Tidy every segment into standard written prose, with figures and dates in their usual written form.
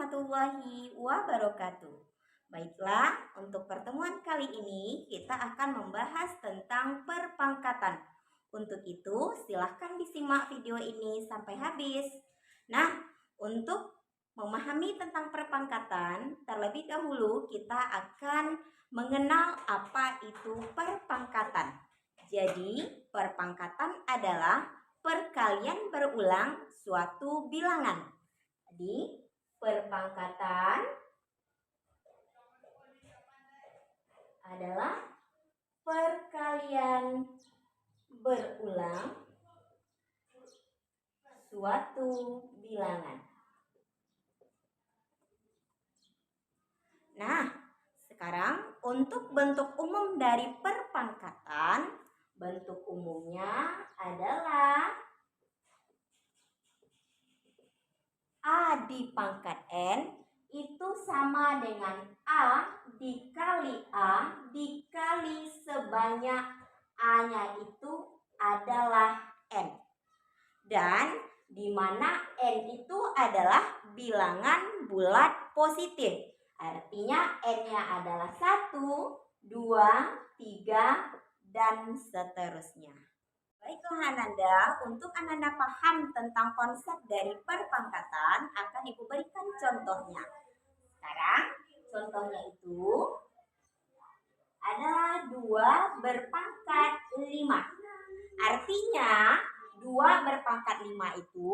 warahmatullahi wabarakatuh. Baiklah, untuk pertemuan kali ini kita akan membahas tentang perpangkatan. Untuk itu, silahkan disimak video ini sampai habis. Nah, untuk memahami tentang perpangkatan, terlebih dahulu kita akan mengenal apa itu perpangkatan. Jadi, perpangkatan adalah perkalian berulang suatu bilangan. Jadi, perpangkatan adalah perkalian berulang suatu bilangan. Nah, sekarang untuk bentuk umum dari perpangkatan, bentuk umumnya adalah A di pangkat N itu sama dengan A dikali sebanyak A-nya itu adalah N. Dan di mana N itu adalah bilangan bulat positif. Artinya N-nya adalah 1, 2, 3, dan seterusnya. Baiklah Ananda, untuk Ananda paham tentang konsep dari perpangkatan, akan Ibu berikan contohnya. Sekarang, contohnya itu adalah 2 berpangkat 5. Artinya, 2 berpangkat 5 itu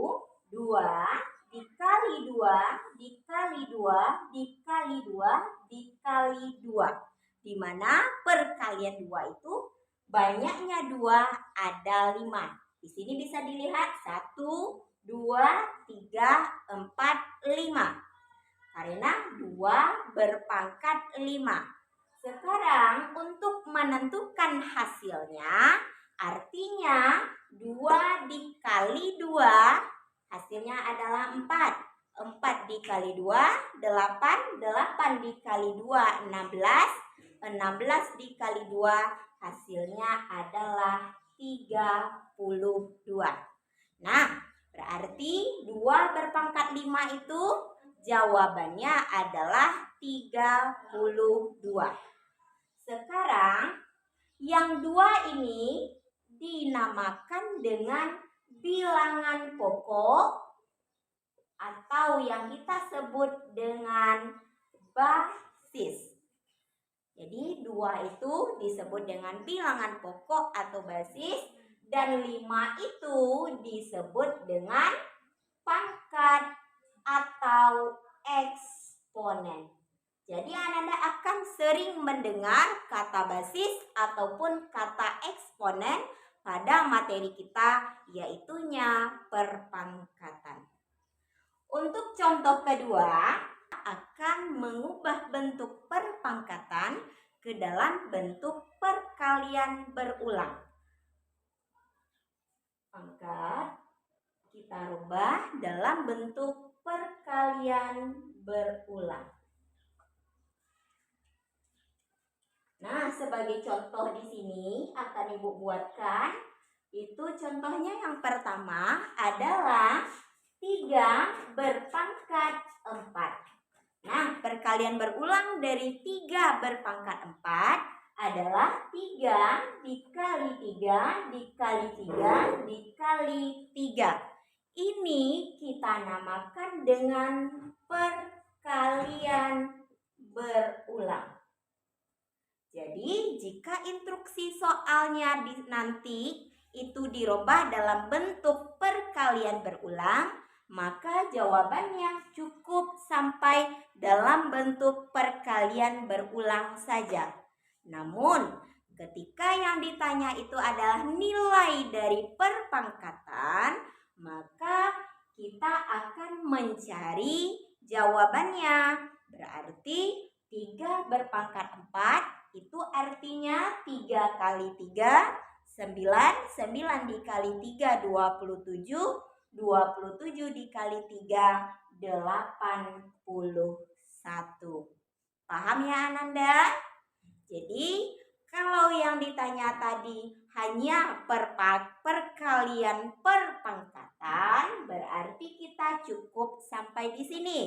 2 dikali 2, dikali 2, dikali 2, dikali 2. Di mana perkalian 2 itu banyaknya 2 ada 5. Di sini bisa dilihat 1, 2, 3, 4, 5. Karena 2 berpangkat 5. Sekarang untuk menentukan hasilnya, artinya 2 dikali 2 hasilnya adalah 4. 4 dikali 2, 8. 8 dikali 2, 16. 16 dikali 2 hasilnya adalah 32. Nah, berarti 2 berpangkat 5 itu jawabannya adalah 32. Sekarang, yang 2 ini dinamakan dengan bilangan pokok atau yang kita sebut dengan basis. Jadi 2 itu disebut dengan bilangan pokok atau basis dan 5 itu disebut dengan pangkat atau eksponen. Jadi Ananda akan sering mendengar kata basis ataupun kata eksponen pada materi kita, yaitunya perpangkatan. Untuk contoh kedua, akan mengubah bentuk perpangkatan ke dalam bentuk perkalian berulang. Pangkat kita rubah dalam bentuk perkalian berulang. Nah, sebagai contoh di sini akan Ibu buatkan. Itu contohnya yang pertama adalah 3 berpangkat 4. Nah, perkalian berulang dari 3 berpangkat 4 adalah 3 dikali 3 dikali 3 dikali 3. Ini kita namakan dengan perkalian berulang. Jadi, jika instruksi soalnya nanti itu dirubah dalam bentuk perkalian berulang, maka jawabannya cukup sampai dalam bentuk perkalian berulang saja. Namun, ketika yang ditanya itu adalah nilai dari perpangkatan, maka kita akan mencari jawabannya. Berarti 3 berpangkat 4 itu artinya 3 kali 3, 9. 9 dikali 3, 27. 27 dikali 3, 81. Paham ya Ananda? Jadi kalau yang ditanya tadi hanya perkalian perpangkatan, berarti kita cukup sampai di sini.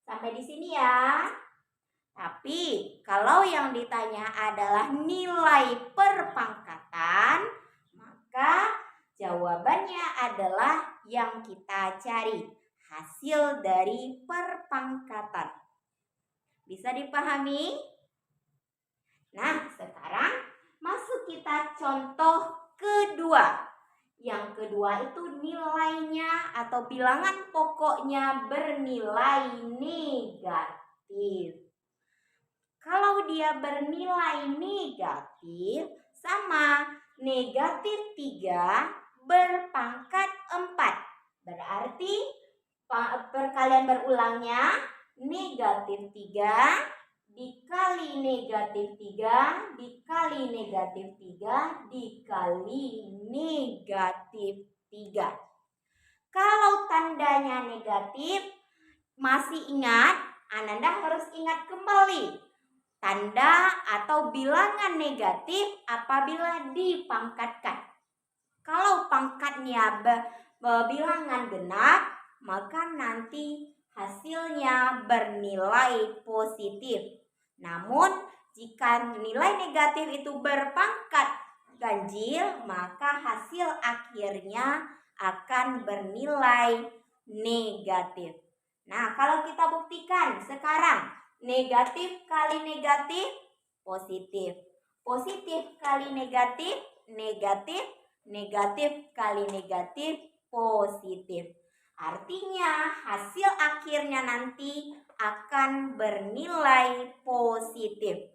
Sampai di sini ya. Tapi kalau yang ditanya adalah nilai perpangkatan, maka jawabannya adalah yang kita cari, hasil dari perpangkatan. Bisa dipahami? Nah, sekarang masuk kita contoh kedua. Yang kedua itu nilainya atau bilangan pokoknya bernilai negatif. Kalau dia bernilai negatif, sama negatif 3 berpangkat 4. Berarti perkalian berulangnya negatif 3 dikali negatif 3 dikali negatif 3 dikali negatif 3. Kalau tandanya negatif, masih ingat? Ananda harus ingat kembali. Tanda atau bilangan negatif apabila dipangkatkan. Kalau pangkatnya bilangan genap, maka nanti hasilnya bernilai positif. Namun, jika nilai negatif itu berpangkat ganjil, maka hasil akhirnya akan bernilai negatif. Nah, kalau kita buktikan sekarang, negatif kali negatif, positif. Positif kali negatif, negatif. Negatif kali negatif, positif. Artinya hasil akhirnya nanti akan bernilai positif.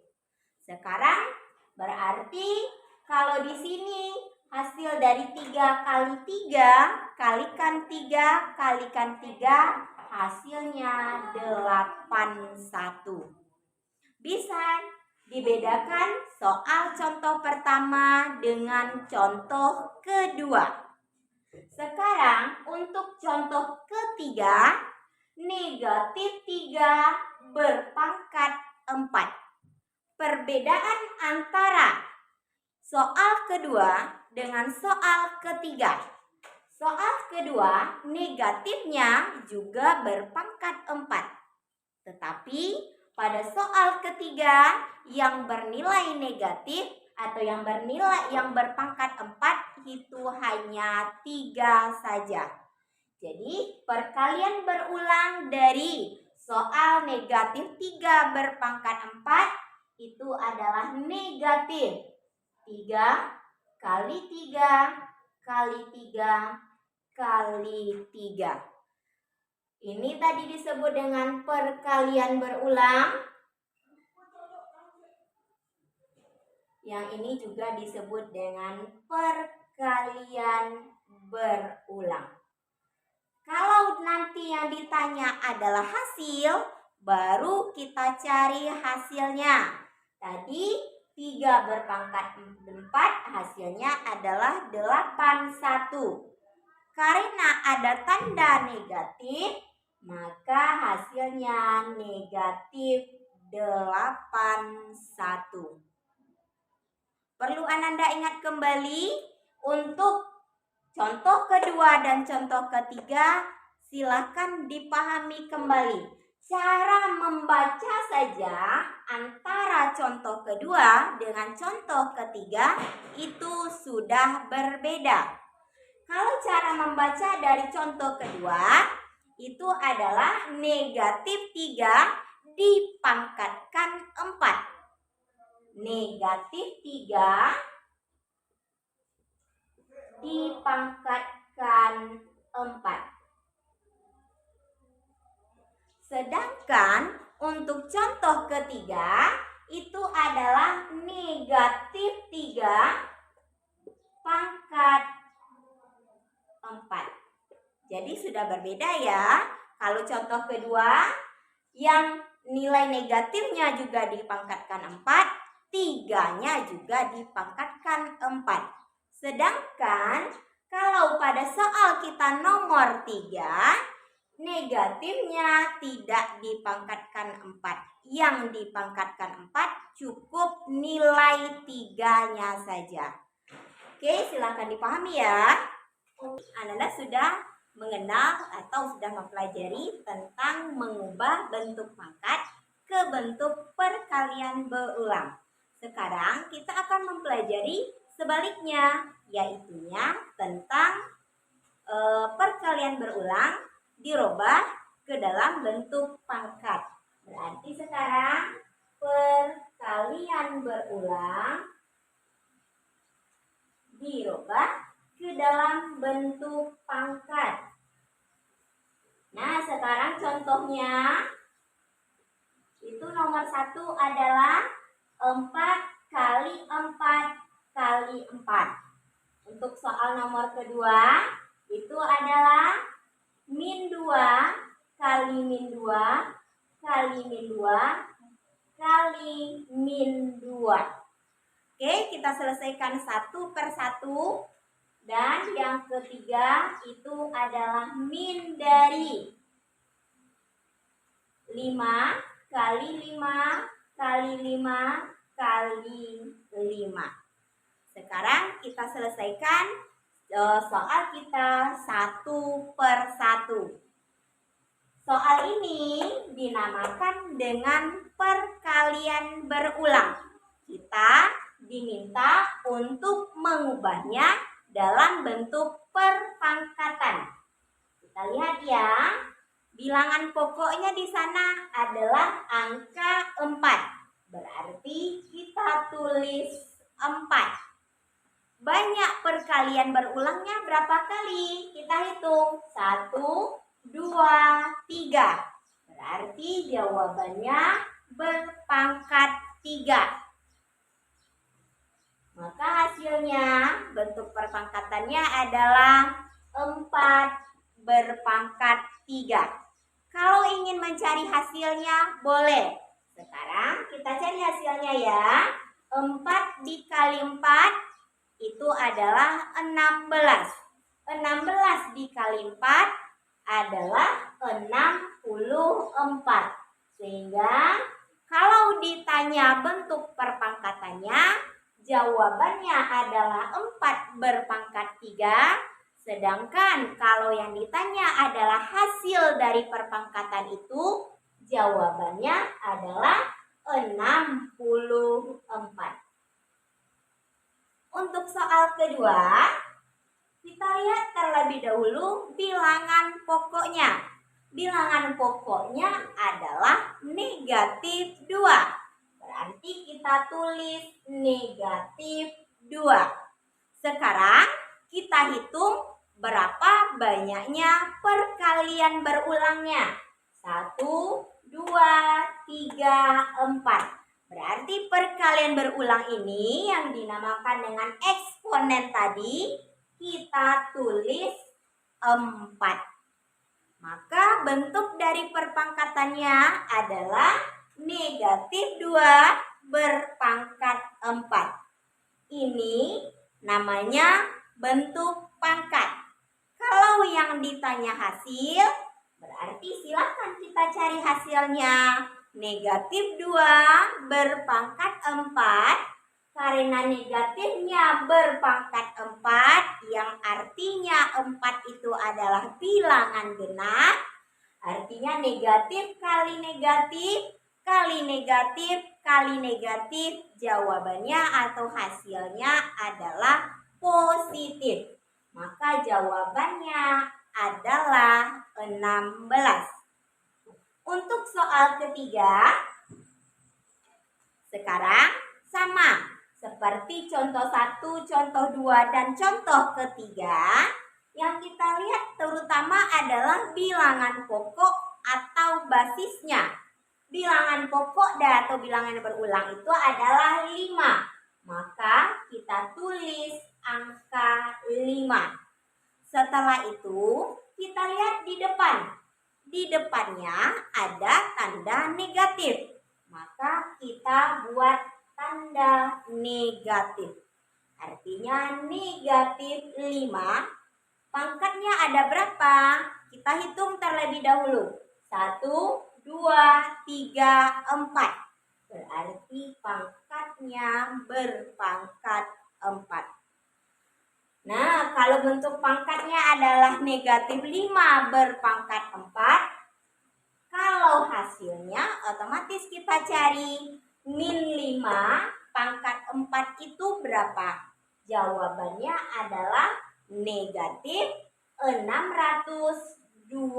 Sekarang berarti kalau di sini hasil dari 3 kali 3 kalikan 3 kalikan 3 hasilnya 81. Bisa dibedakan soal contoh pertama dengan contoh kedua. Sekarang untuk contoh ketiga, negatif 3 berpangkat 4. Perbedaan antara soal kedua dengan soal ketiga. Soal kedua, negatifnya juga berpangkat 4. Tetapi pada soal ketiga yang bernilai negatif atau yang berpangkat 4 itu hanya 3 saja. Jadi perkalian berulang dari soal negatif 3 berpangkat 4 itu adalah negatif 3 kali 3 kali 3 kali 3. Ini tadi disebut dengan perkalian berulang. Yang ini juga disebut dengan perkalian berulang. Kalau nanti yang ditanya adalah hasil, baru kita cari hasilnya. Tadi 3 berpangkat 4 hasilnya adalah 81. Karena ada tanda negatif, maka hasilnya negatif 81. Perlu Ananda ingat kembali untuk contoh kedua dan contoh ketiga, silakan dipahami kembali. Cara membaca saja antara contoh kedua dengan contoh ketiga itu sudah berbeda. Kalau cara membaca dari contoh kedua itu adalah negatif 3 dipangkatkan 4. Negatif 3 dipangkatkan 4. Sedangkan untuk contoh ketiga itu adalah negatif 3 pangkat 4. Jadi sudah berbeda ya. Kalau contoh kedua yang nilai negatifnya juga dipangkatkan 4, 3-nya juga dipangkatkan 4. Sedangkan kalau pada soal kita nomor 3, negatifnya tidak dipangkatkan 4. Yang dipangkatkan 4 cukup nilai 3-nya saja. Oke, silakan dipahami ya. Ananda sudah mengenal atau sudah mempelajari tentang mengubah bentuk pangkat ke bentuk perkalian berulang. Sekarang kita akan mempelajari sebaliknya, yaitunya tentang perkalian berulang dirubah ke dalam bentuk pangkat. Berarti sekarang perkalian berulang dirubah ke dalam bentuk pangkat. Nah, sekarang contohnya itu nomor 1 adalah 4 kali 4 kali 4. Untuk soal nomor kedua itu adalah min 2 kali min 2 kali min 2 kali min 2. Oke, kita selesaikan satu per satu. Dan yang ketiga itu adalah min dari 5 kali 5 kali 5 kali 5. Sekarang kita selesaikan soal kita satu per satu. Soal ini dinamakan dengan perkalian berulang. Kita diminta untuk mengubahnya dalam bentuk perpangkatan. Kita lihat ya. Bilangan pokoknya di sana adalah angka 4. Berarti kita tulis 4. Banyak perkalian berulangnya berapa kali? Kita hitung. 1, 2, 3. Berarti jawabannya berpangkat 3. Maka hasilnya bentuk perpangkatannya adalah 4 berpangkat 3. Kalau ingin mencari hasilnya, boleh. Sekarang kita cari hasilnya ya. 4 dikali 4 itu adalah 16. 16 dikali 4 adalah 64. Sehingga kalau ditanya bentuk perpangkatannya, jawabannya adalah 4 berpangkat 3. Sedangkan kalau yang ditanya adalah hasil dari perpangkatan itu, jawabannya adalah 64. Untuk soal kedua, kita lihat terlebih dahulu bilangan pokoknya. Bilangan pokoknya adalah negatif 2. Berarti kita tulis negatif 2. Sekarang kita hitung berapa banyaknya perkalian berulangnya. 1, 2, 3, 4. Berarti perkalian berulang ini yang dinamakan dengan eksponen tadi kita tulis 4. Maka bentuk dari perpangkatannya adalah negatif 2 berpangkat 4. Ini namanya bentuk pangkat. Kalau yang ditanya hasil, berarti silakan kita cari hasilnya. Negatif 2 berpangkat 4. Karena negatifnya berpangkat 4, yang artinya 4 itu adalah bilangan genap. Artinya negatif kali negatif kali negatif kali negatif, jawabannya atau hasilnya adalah positif. Maka jawabannya adalah 16. Untuk soal ketiga, sekarang sama seperti contoh 1, contoh 2, dan contoh ketiga. Yang kita lihat terutama adalah bilangan pokok atau basisnya. Bilangan pokok atau bilangan berulang itu adalah 5. Maka kita tulis angka 5. Setelah itu kita lihat di depan. Di depannya ada tanda negatif. Maka kita buat tanda negatif. Artinya negatif 5. Pangkatnya ada berapa? Kita hitung terlebih dahulu. 1, 2, 3, 4. Berarti pangkatnya berpangkat 4. Nah, Kalau bentuk pangkatnya adalah negatif 5 berpangkat 4, kalau hasilnya otomatis kita cari min 5 pangkat 4 itu berapa? Jawabannya adalah negatif 625.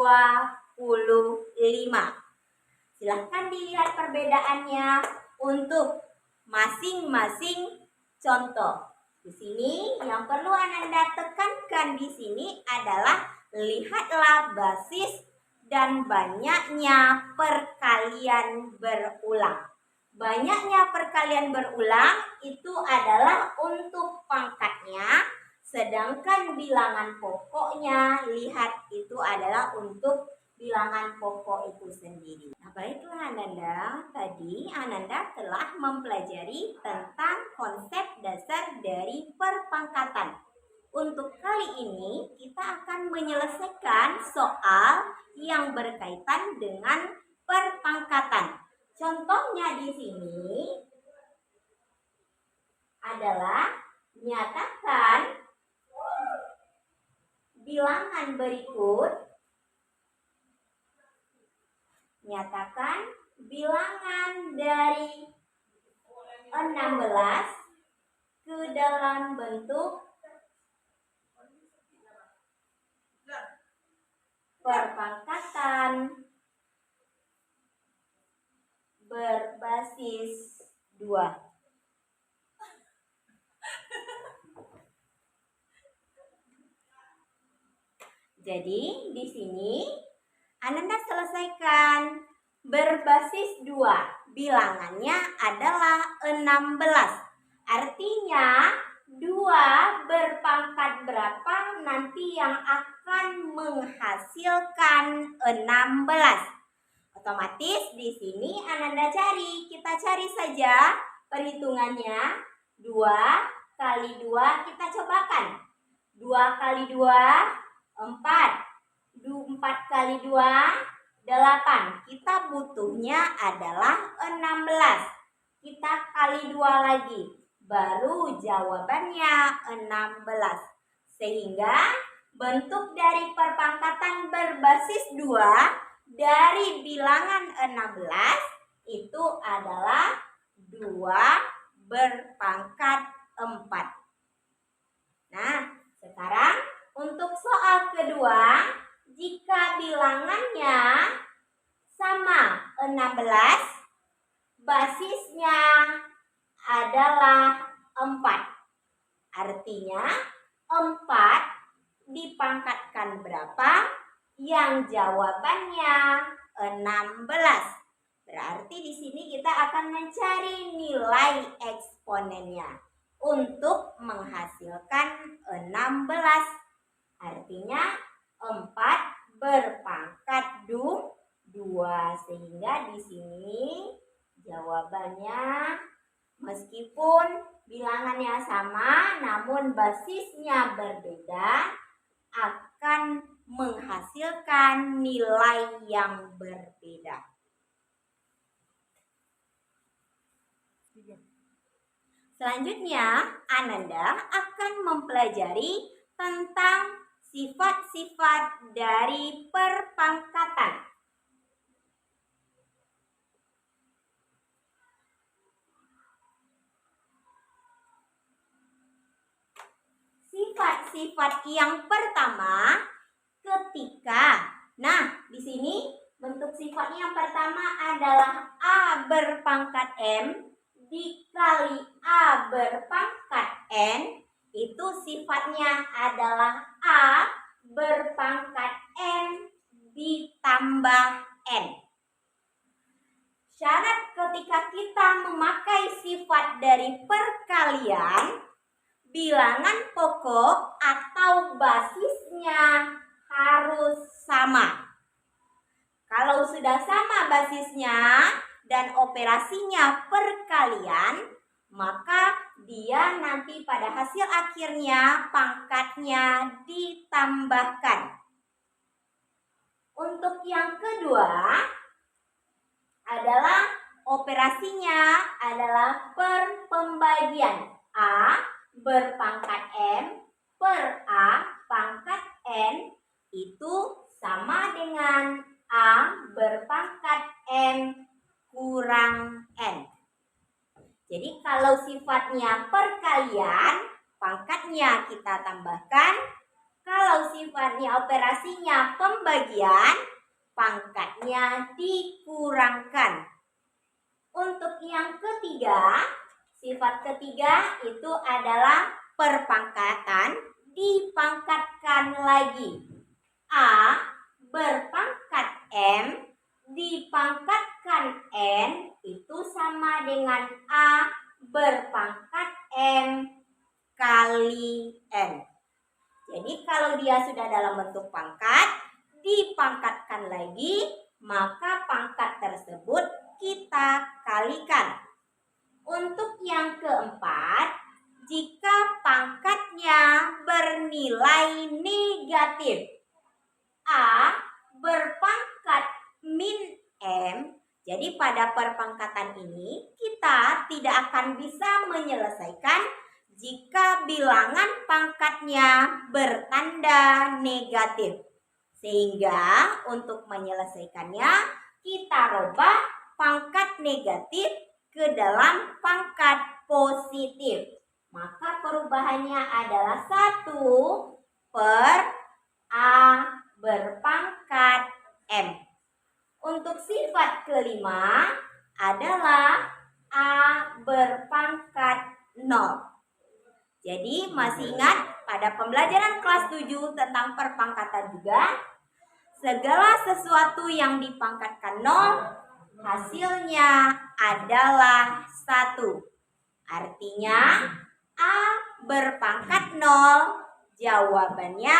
Silahkan dilihat perbedaannya untuk masing-masing contoh. Di sini yang perlu Ananda tekankan di sini adalah lihatlah basis dan banyaknya perkalian berulang. Banyaknya perkalian berulang itu adalah untuk pangkatnya, sedangkan bilangan pokoknya lihat itu adalah untuk bilangan pokok itu sendiri. Nah, baiklah Ananda, tadi Ananda telah mempelajari tentang konsep dasar dari perpangkatan. Untuk kali ini kita akan menyelesaikan soal yang berkaitan dengan perpangkatan. Contohnya di sini adalah nyatakan bilangan berikut. Nyatakan bilangan dari 16 ke dalam bentuk perpangkatan berbasis 2. Jadi di sini Ananda selesaikan berbasis 2. Bilangannya adalah 16. Artinya 2 berpangkat berapa nanti yang akan menghasilkan 16. Otomatis di sini Ananda cari. Kita cari saja perhitungannya. 2 kali 2 kita cobakan. 2 kali 2 4. 4 kali 2 8. Kita butuhnya adalah 16. Kita kali 2 lagi. Baru jawabannya 16. Sehingga bentuk dari perpangkatan berbasis 2 dari bilangan 16 itu adalah 2 berpangkat 4. Nah, sekarang untuk soal kedua, jika bilangannya sama 16, basisnya adalah 4. Artinya 4 dipangkatkan berapa? Yang jawabannya 16. Berarti di sini kita akan mencari nilai eksponennya untuk menghasilkan 16. Artinya 4 berpangkat 2, sehingga di sini jawabannya meskipun bilangannya sama namun basisnya berbeda akan menghasilkan nilai yang berbeda. Selanjutnya, Ananda akan mempelajari tentang sifat-sifat dari perpangkatan. Sifat-sifat yang pertama ketika. Nah, di sini bentuk sifatnya yang pertama adalah A berpangkat M dikali A berpangkat N. Itu sifatnya adalah A berpangkat M ditambah N. Syarat ketika kita memakai sifat dari perkalian, bilangan pokok atau basisnya harus sama. Kalau sudah sama basisnya dan operasinya perkalian, maka dia nanti pada hasil akhirnya pangkatnya ditambahkan. Untuk yang kedua adalah operasinya adalah per pembagian. A berpangkat M per A perkalian, pangkatnya kita tambahkan. Kalau sifatnya operasinya pembagian, pangkatnya dikurangkan. Untuk yang ketiga, sifat ketiga itu adalah perpangkatan dipangkatkan lagi. A berpangkat M dipangkatkan N itu sama dengan A berpangkat M kali N. Jadi kalau dia sudah dalam bentuk pangkat, dipangkatkan lagi, maka pangkat tersebut kita kalikan. Untuk yang keempat, jika pangkatnya bernilai negatif, A berpangkat min M, jadi pada perpangkatan ini kita tidak akan bisa menyelesaikan jika bilangan pangkatnya bertanda negatif. Sehingga untuk menyelesaikannya kita rubah pangkat negatif ke dalam pangkat positif. Maka perubahannya adalah 1 per A berpangkat M. Untuk sifat kelima adalah A berpangkat 0. Jadi masih ingat pada pembelajaran kelas 7 tentang perpangkatan juga, segala sesuatu yang dipangkatkan 0 hasilnya adalah 1. Artinya A berpangkat 0 jawabannya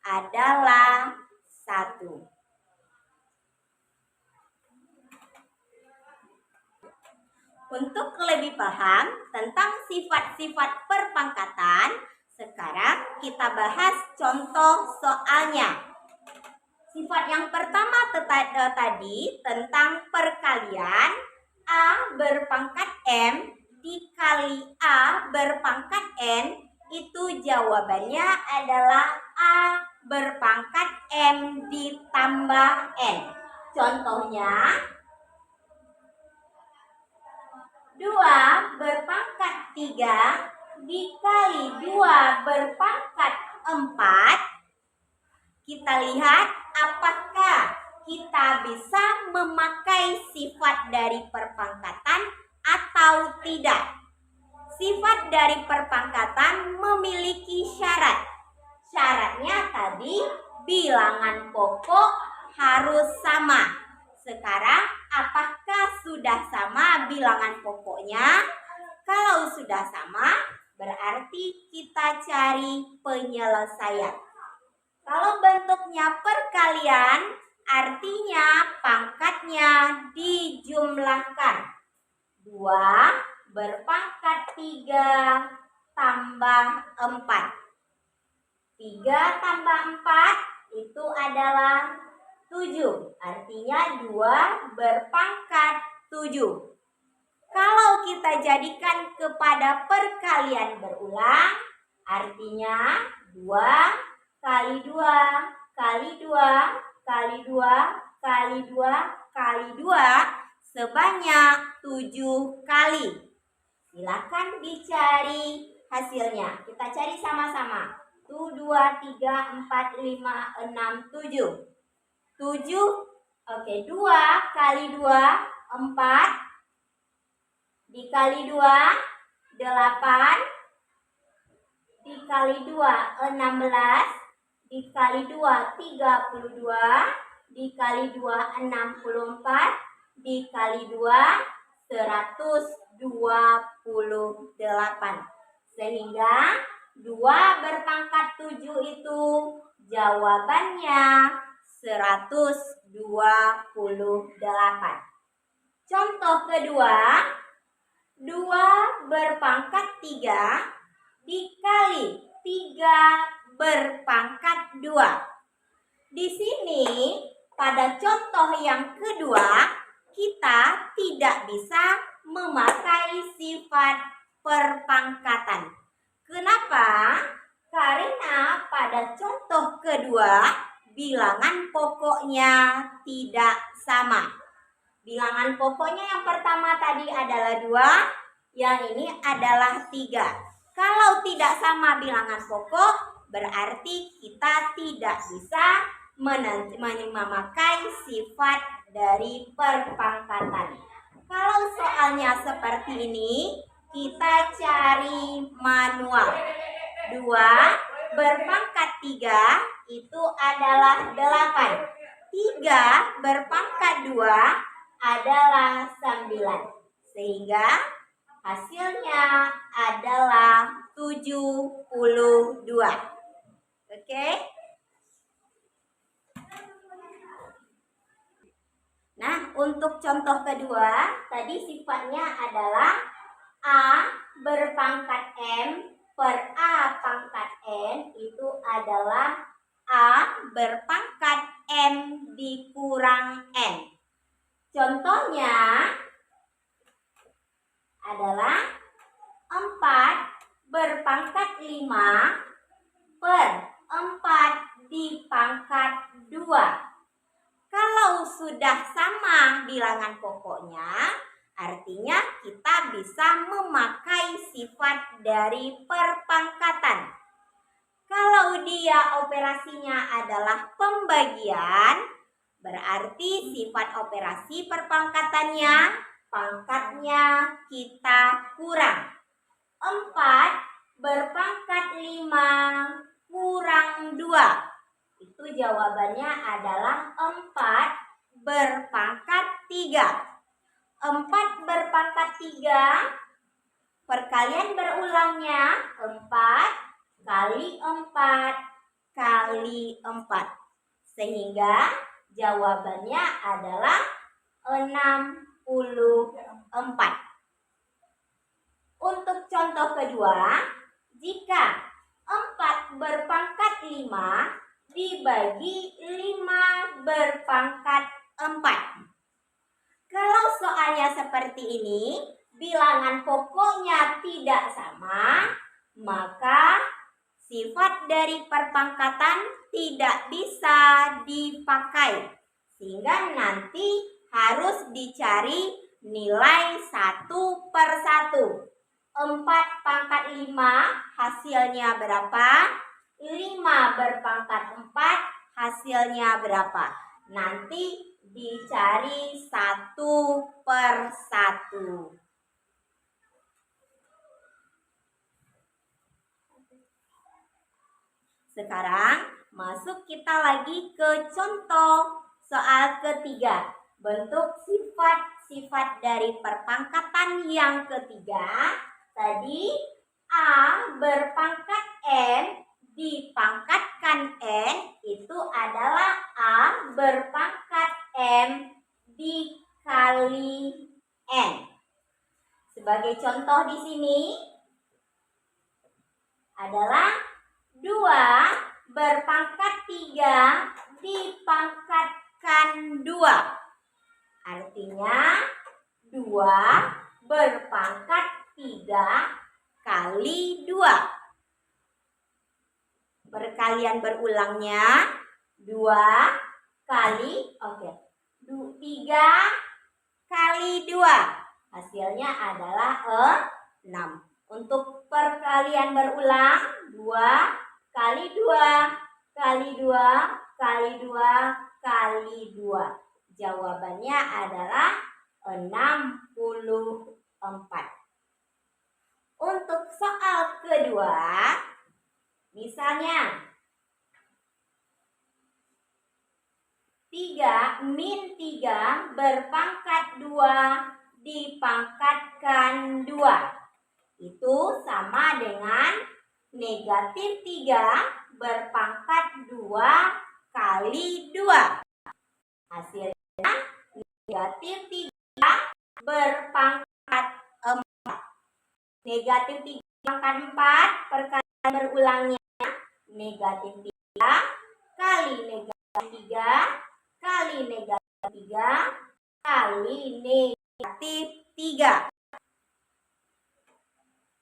adalah 1. Untuk lebih paham tentang sifat-sifat perpangkatan, sekarang kita bahas contoh soalnya. Sifat yang pertama tadi tentang perkalian A berpangkat M dikali A berpangkat N, itu jawabannya adalah A berpangkat M ditambah N. Contohnya 2 berpangkat 3 dikali 2 berpangkat 4. Kita lihat apakah kita bisa memakai sifat dari perpangkatan atau tidak. Sifat dari perpangkatan memiliki syarat. Syaratnya tadi bilangan pokok harus sama. Sekarang apakah sudah sama bilangan pokoknya? Kalau sudah sama, berarti kita cari penyelesaian. Kalau bentuknya perkalian, artinya pangkatnya dijumlahkan. 2 berpangkat 3 tambah 4. 3 tambah 4 itu adalah 7. Artinya 2 berpangkat 7. Kalau kita jadikan kepada perkalian berulang, artinya 2 kali 2 kali 2 kali 2 kali 2 kali 2 sebanyak 7 kali. Silakan dicari hasilnya. Kita cari sama-sama. 1, 2, 3, 4, 5, 6, 7. 7, oke, 2 kali 2, 4, dikali 2, 8, dikali 2, 16, dikali 2, 32, dikali 2, 64, dikali 2, 128. Sehingga 2 berpangkat 7 itu jawabannya 128. Contoh kedua, 2 berpangkat 3 dikali 3 berpangkat 2. Di sini pada contoh yang kedua kita tidak bisa memakai sifat perpangkatan. Kenapa? Karena pada contoh kedua bilangan pokoknya tidak sama. Bilangan pokoknya yang pertama tadi adalah 2, yang ini adalah 3. Kalau tidak sama bilangan pokok, berarti kita tidak bisa memakai sifat dari perpangkatan. Kalau soalnya seperti ini, kita cari manual. 2 berpangkat 3 itu adalah 8. 3 berpangkat 2 adalah 9. Sehingga hasilnya adalah 72. Oke? Nah, untuk contoh kedua, tadi sifatnya adalah A berpangkat M per A pangkat N itu adalah A berpangkat M dikurang N. Contohnya adalah 4 berpangkat 5 per 4 dipangkat 2. Kalau sudah sama bilangan pokoknya, artinya kita bisa memakai sifat dari perpangkatan. Kalau dia operasinya adalah pembagian, berarti sifat operasi perpangkatannya, pangkatnya kita kurang. 4 berpangkat 5 kurang 2. Itu jawabannya adalah 4 berpangkat 3. 4 berpangkat 3, perkalian berulangnya 4 kali 4 kali 4. Sehingga jawabannya adalah 64. Untuk contoh kedua, jika 4 berpangkat 5 dibagi 5 berpangkat 4. Kalau soalnya seperti ini, bilangan pokoknya tidak sama, maka sifat dari perpangkatan tidak bisa dipakai. Sehingga nanti harus dicari nilai 1 per 1. 4 pangkat 5 hasilnya berapa? 5 berpangkat 4 hasilnya berapa? Nanti dicari 1 per 1. Sekarang masuk kita lagi ke contoh soal ketiga. Bentuk sifat-sifat dari perpangkatan yang ketiga. Tadi A berpangkat M dipangkatkan N itu adalah A berpangkat M dikali N. Sebagai contoh di sini adalah 2 berpangkat 3 dipangkatkan 2. Artinya 2 berpangkat 3 kali 2. Perkalian berulangnya 2 kali 3 kali 2. Hasilnya adalah 6. Untuk perkalian berulang 2 kali 2 kali 2 kali 2 kali 2. Jawabannya adalah 64. Untuk soal kedua, misalnya 3 min 3 berpangkat 2 dipangkatkan 2. Itu sama dengan negatif 3 berpangkat 2 kali 2. Hasilnya negatif 3 berpangkat 4. Negatif 3 pangkat 4, perkalian berulangnya negatif 3 kali negatif 3 kali negatif 3 kali negatif 3.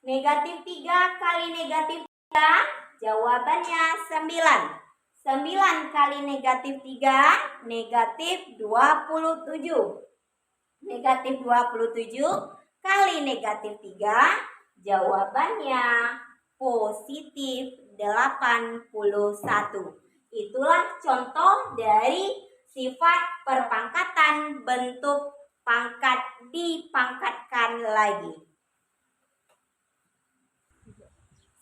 Negatif 3 kali negatif 3, jawabannya 9. 9 kali negatif 3, negatif 27. Negatif 27 kali negatif 3, Jawabannya positif 81. Itulah contoh dari sifat perpangkatan bentuk pangkat dipangkatkan lagi.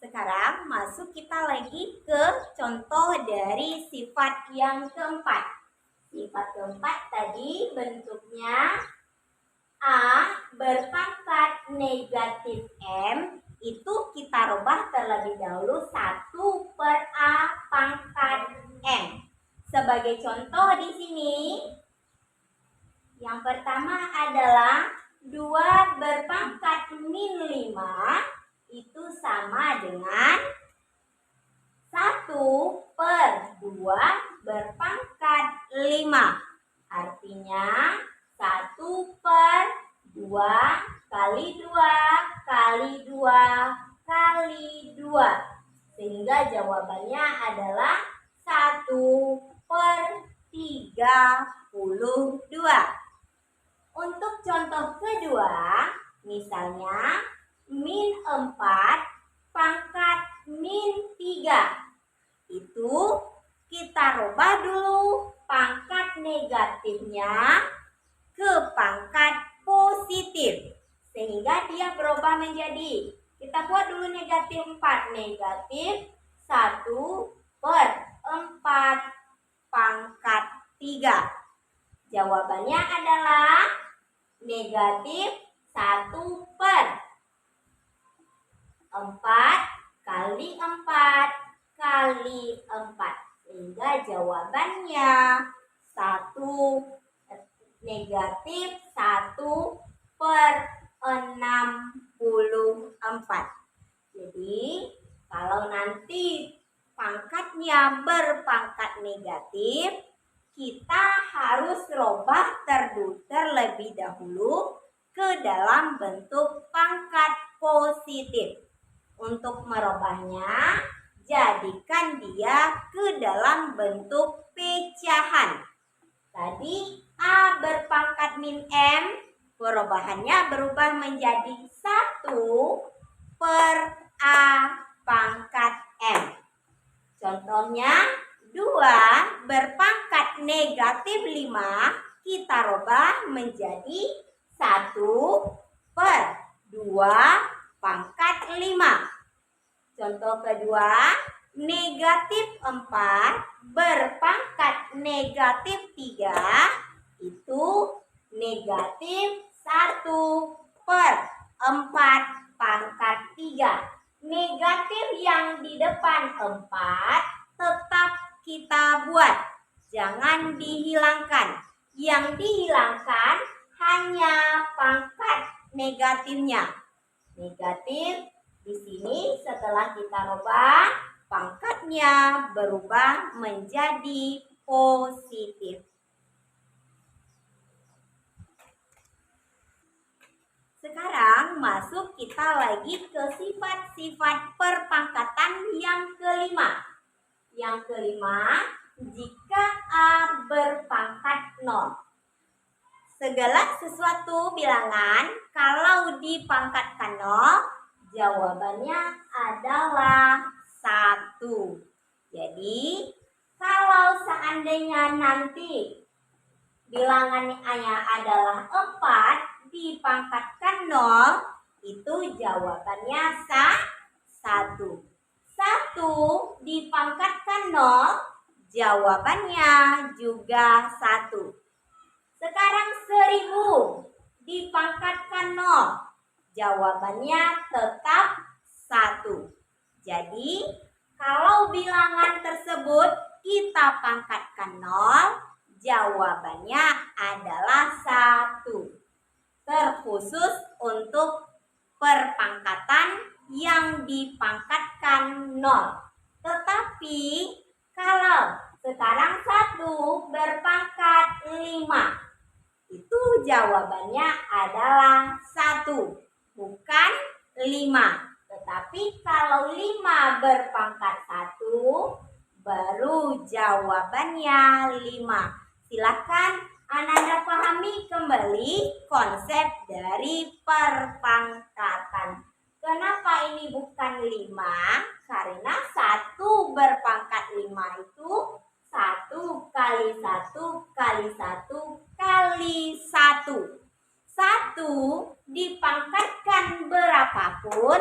Sekarang masuk kita lagi ke contoh dari sifat yang keempat. Sifat keempat tadi bentuknya A berpangkat negatif M, itu kita rubah terlebih dahulu 1 per A pangkat M. Sebagai contoh di sini, yang pertama adalah 2 berpangkat min 5, itu sama dengan 1 per 2 berpangkat 5. Artinya 1 per 2 kali 2 kali 2 kali 2. Sehingga jawabannya adalah 1 per 32. Untuk contoh kedua, misalnya min 4 pangkat min 3. Itu kita rubah dulu pangkat negatifnya ke pangkat positif. Sehingga dia berubah menjadi, kita buat dulu negatif 4. Negatif 1 per 4 pangkat 3. Jawabannya adalah negatif 1 per 4 kali 4 kali 4. Sehingga jawabannya negatif 1 per 64. Jadi kalau nanti pangkatnya berpangkat negatif, kita harus rubah terlebih dahulu ke dalam bentuk pangkat positif. Untuk merubahnya, jadikan dia ke dalam bentuk pecahan. Tadi A berpangkat min M, perubahannya berubah menjadi 1 per A pangkat M. Contohnya 2 berpangkat negatif 5, kita rubah menjadi 1 per 2 pangkat 5. Contoh kedua, negatif 4 berpangkat negatif 3, itu negatif 1 per 4 pangkat 3. Negatif yang di depan 4 tetap kita buat, jangan dihilangkan. Yang dihilangkan hanya pangkat negatifnya. Negatif di sini setelah kita rubah, pangkatnya berubah menjadi positif. Sekarang masuk kita lagi ke sifat-sifat perpangkatan yang kelima. Yang kelima, jika A berpangkat 0. Segala sesuatu bilangan kalau dipangkatkan 0, jawabannya adalah 1. Jadi, kalau seandainya nanti bilangannya adalah 4 dipangkatkan 0, itu jawabannya 1. 1 dipangkatkan 0, jawabannya juga 1. Sekarang 1000 dipangkatkan 0, jawabannya tetap 1. Jadi, kalau bilangan tersebut kita pangkatkan 0, jawabannya adalah 1. Terkhusus untuk perpangkatan yang dipangkatkan 0. Tetapi, kalau sekarang 1 berpangkat 5, itu jawabannya adalah 1, bukan 5. Tetapi kalau 5 berpangkat 1, baru jawabannya 5. Silakan Ananda pahami kembali konsep dari perpangkatan. Kenapa ini bukan 5? Karena 1 berpangkat 5 itu 1 kali 1 kali 1 kali 1. 1 dipangkatkan berapapun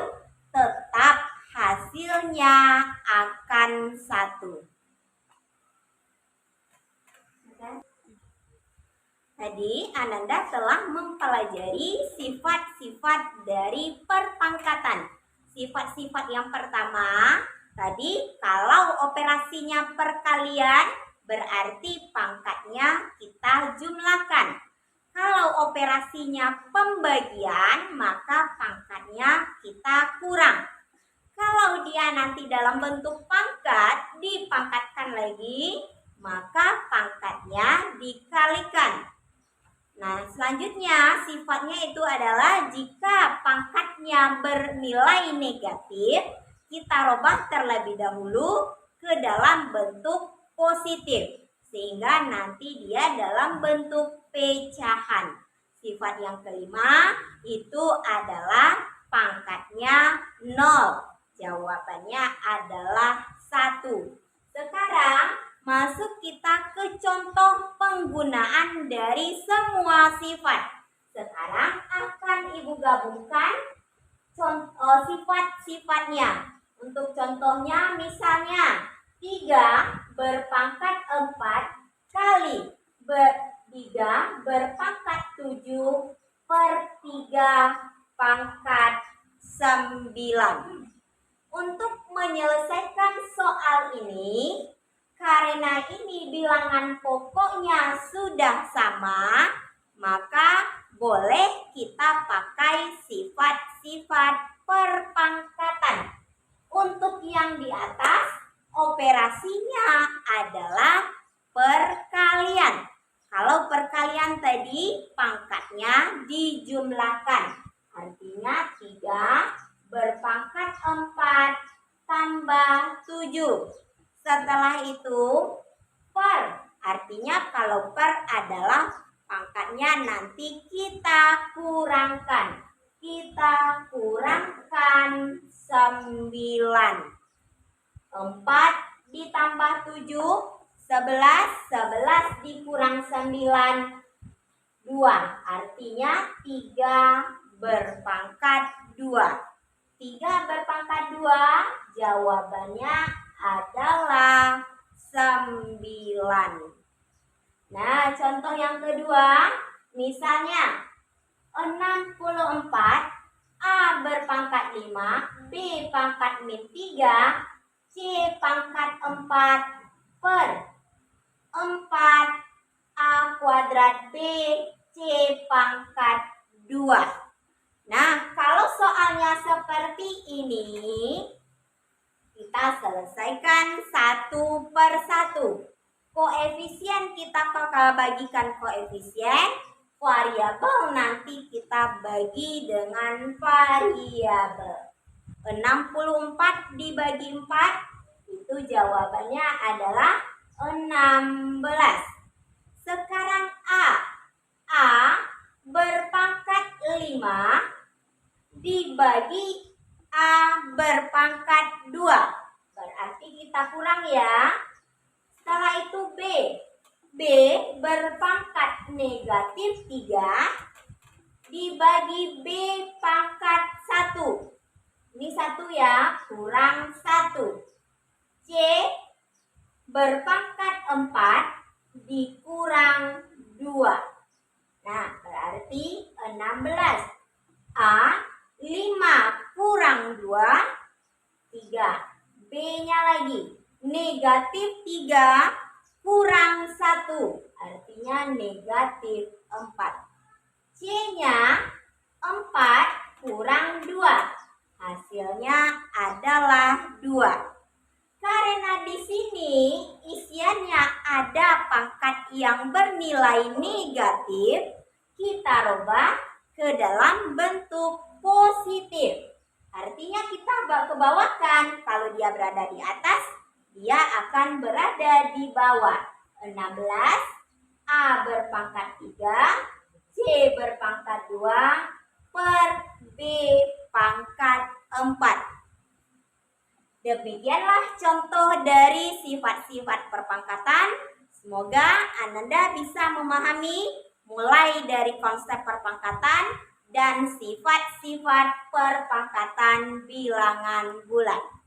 tetap hasilnya akan 1. Tadi Ananda telah mempelajari sifat-sifat dari perpangkatan. Sifat-sifat yang pertama, tadi kalau operasinya perkalian berarti pangkatnya kita jumlahkan. Kalau operasinya pembagian maka pangkatnya kita kurang. Kalau dia nanti dalam bentuk pangkat dipangkatkan lagi, maka pangkatnya dikalikan. Nah, selanjutnya sifatnya itu adalah jika pangkatnya bernilai negatif, kita rubah terlebih dahulu ke dalam bentuk positif. Sehingga nanti dia dalam bentuk pecahan. Sifat yang kelima itu adalah pangkatnya 0. Jawabannya adalah 1. Sekarang masuk kita ke contoh penggunaan dari semua sifat. Sekarang akan Ibu gabungkan sifat-sifatnya. Untuk contohnya misalnya 3 berpangkat 4 kali 3 berpangkat 7 per 3 pangkat 9. Untuk menyelesaikan soal ini, karena ini bilangan pokoknya sudah sama, maka boleh kita pakai sifat-sifat perpangkatan. Untuk yang di atas, operasinya adalah perkalian. Kalau perkalian tadi, pangkatnya dijumlahkan. Artinya 3 berpangkat 4 tambah 7. Setelah itu per, artinya kalau per adalah pangkatnya nanti kita kurangkan. Kita kurangkan 9. 4 ditambah 7, 11. 11 dikurang 9, 2. Artinya 3 berpangkat 2. 3 berpangkat 2, jawabannya adalah 9. Nah, contoh yang kedua, misalnya 64, A berpangkat 5, B pangkat min 3, C pangkat 4 per 4 A kuadrat B, C pangkat 2. Nah, kalau soalnya seperti ini, kita selesaikan satu per satu. Koefisien kita bagikan koefisien, variabel nanti kita bagi dengan variabel. 64 dibagi 4, itu jawabannya adalah 16. Sekarang A berpangkat 5 dibagi A berpangkat 2. Berarti kita kurang ya. Setelah itu B berpangkat negatif 3 dibagi B pangkat 1. Ini 1 ya, kurang 1. C berpangkat 4 dikurang 2. Nah, berarti 16. A 5 kurang 2, 3. B-nya lagi negatif 3 kurang 1, artinya negatif 4. C-nya 4 kurang 2, hasilnya adalah 2. Karena di sini isiannya ada pangkat yang bernilai negatif, kita rubah ke dalam bentuk positif. Artinya kita kebawahkan. Kalau dia berada di atas, dia akan berada di bawah. 16 A berpangkat 3, C berpangkat 2 per B pangkat pangkat 4. Demikianlah contoh dari sifat-sifat perpangkatan. Semoga Ananda bisa memahami mulai dari konsep perpangkatan dan sifat-sifat perpangkatan bilangan bulat.